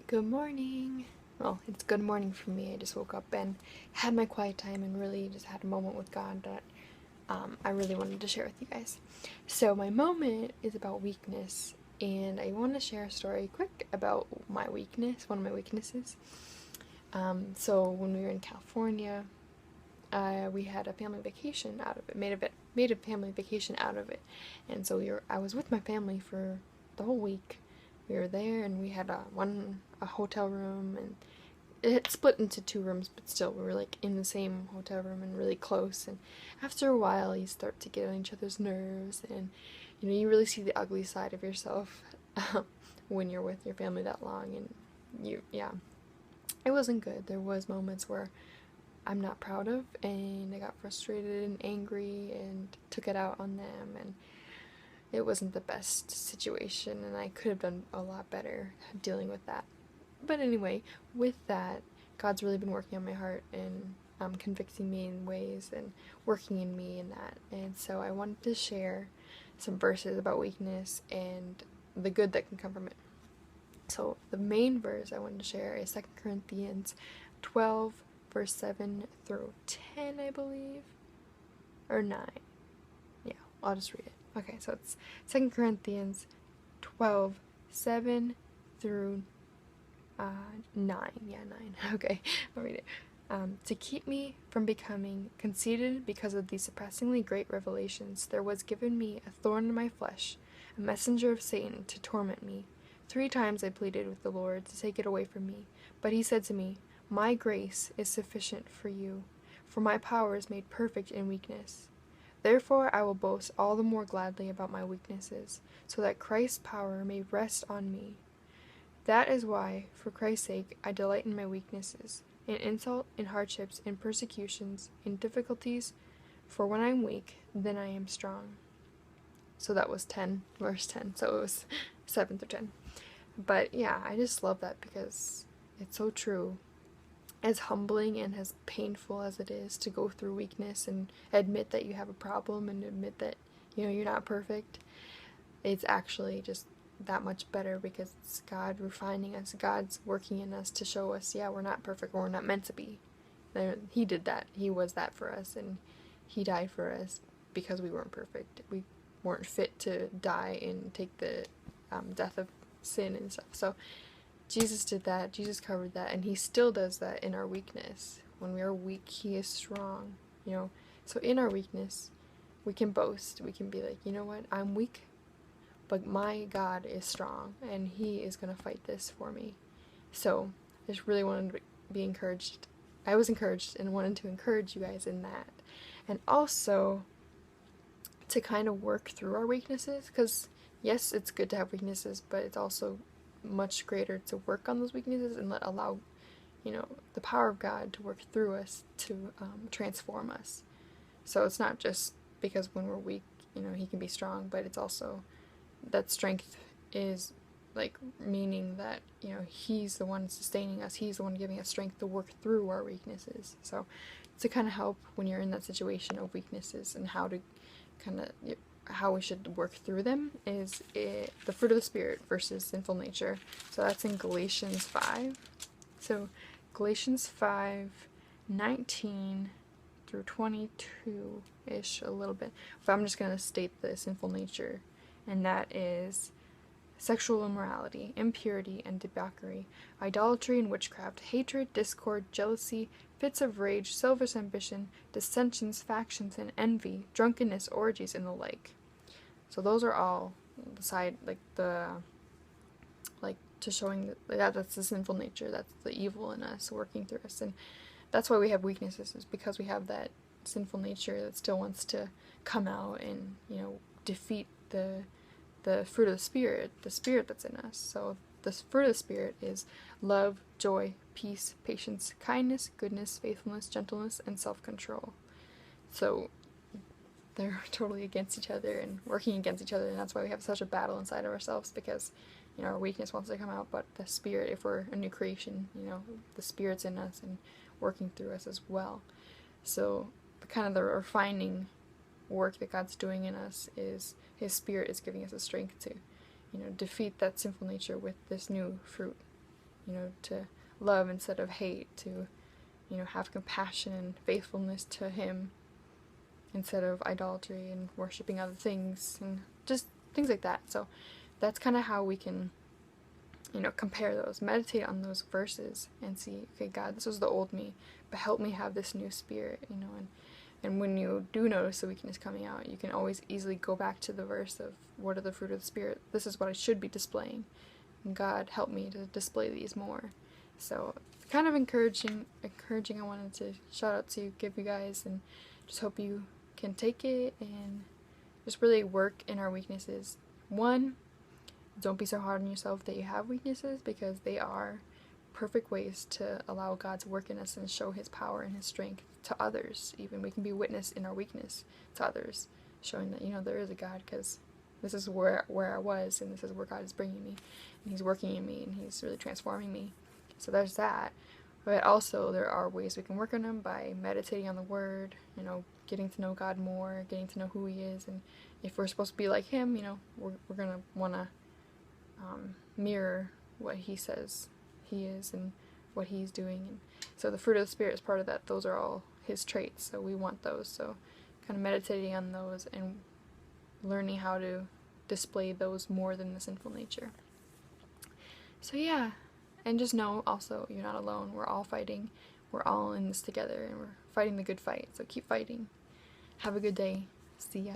Good morning. Well, it's good morning for me. I just woke up and had my quiet time and really just had a moment with God that I really wanted to share with you guys. So, my moment is about weakness, and I want to share a story quick about my weakness, one of my weaknesses. So, when we were in California, we had a family vacation out of it, made a family vacation out of it, and so I was with my family for the whole week. We were there, and we had a hotel room, and it split into two rooms, but still we were like in the same hotel room and really close. And after a while, you start to get on each other's nerves, and you really see the ugly side of yourself when you're with your family that long, and yeah, it wasn't good. There was moments where I'm not proud of, and I got frustrated and angry and took it out on them, and it wasn't the best situation, and I could have done a lot better dealing with that. But anyway, with that, God's really been working on my heart and convicting me in ways and working in me in that. And so I wanted to share some verses about weakness and the good that can come from it. So the main verse I wanted to share is 2 Corinthians 12, verse 7 through 10, I believe. Or 9. Yeah, I'll just read it. Okay, so it's 2 Corinthians 12, 7 through 9. Yeah, 9. Okay, I'll read it. To keep me from becoming conceited because of these surpassingly great revelations, there was given me a thorn in my flesh, a messenger of Satan to torment me. 3 times I pleaded with the Lord to take it away from me, but he said to me, "My grace is sufficient for you, for my power is made perfect in weakness. Therefore I will boast all the more gladly about my weaknesses, so that Christ's power may rest on me. That is why, for Christ's sake, I delight in my weaknesses, in insult, in hardships, in persecutions, in difficulties, for when I am weak, then I am strong." So that was 10, verse 10. So it was 7 through 10. But yeah, I just love that because it's so true. As humbling and as painful as it is to go through weakness and admit that you have a problem and admit that, you're not perfect, it's actually just that much better because it's God refining us. God's working in us to show us, yeah, we're not perfect or we're not meant to be. He did that. He was that for us, and he died for us because we weren't perfect. We weren't fit to die and take the death of sin and stuff. So Jesus did that. Jesus covered that, and he still does that in our weakness. When we are weak, he is strong. So in our weakness, we can boast. We can be like, you know what? I'm weak, but my God is strong, and he is going to fight this for me. So I just really wanted to be encouraged. I was encouraged and wanted to encourage you guys in that. And also to kind of work through our weaknesses, because yes, it's good to have weaknesses, but it's also much greater to work on those weaknesses and allow the power of God to work through us to transform us. So it's not just because when we're weak, he can be strong, but it's also that strength is like meaning that he's the one sustaining us, he's the one giving us strength to work through our weaknesses. So to kind of help when you're in that situation of weaknesses and how to kind of how we should work through them is the fruit of the spirit versus sinful nature. So that's in Galatians 5. So Galatians 5:19 through 22-ish, a little bit. But I'm just going to state the sinful nature, and that is sexual immorality, impurity and debauchery, idolatry and witchcraft, hatred, discord, jealousy, fits of rage, selfish ambition, dissensions, factions, and envy, drunkenness, orgies, and the like. So those are all the side, to showing that that's the sinful nature, that's the evil in us working through us. And that's why we have weaknesses, is because we have that sinful nature that still wants to come out and, defeat the fruit of the spirit that's in us. So the fruit of the spirit is love, joy, peace, patience, kindness, goodness, faithfulness, gentleness, and self-control. So they're totally against each other and working against each other, and that's why we have such a battle inside of ourselves, because our weakness wants to come out, but the spirit, if we're a new creation, the spirit's in us and working through us as well. So the refining work that God's doing in us is his spirit is giving us the strength to defeat that sinful nature with this new fruit. to love instead of hate, to, have compassion and faithfulness to Him instead of idolatry and worshiping other things, and just things like that. So that's kind of how we can, compare those, meditate on those verses and see, okay, God, this was the old me, but help me have this new spirit, and when you do notice the weakness coming out, you can always easily go back to the verse of what are the fruit of the Spirit. This is what I should be displaying. And God, help me to display these more. So kind of encouraging I wanted to shout out to give you guys, and just hope you can take it and just really work in our weaknesses. One, don't be so hard on yourself that you have weaknesses, because they are perfect ways to allow God to work in us and show His power and His strength to others. Even we can be witness in our weakness to others, showing that there is a God, because this is where I was, and this is where God is bringing me, and He's working in me, and He's really transforming me. So there's that. But also there are ways we can work on them by meditating on the Word, getting to know God more, getting to know who He is, and if we're supposed to be like Him, we're gonna want to mirror what He says He is and what He's doing. And so the fruit of the Spirit is part of that. Those are all His traits, so we want those. So kind of meditating on those and learning how to display those more than the sinful nature. So yeah, and just know also you're not alone. We're all fighting. We're all in this together, and we're fighting the good fight. So keep fighting. Have a good day. See ya.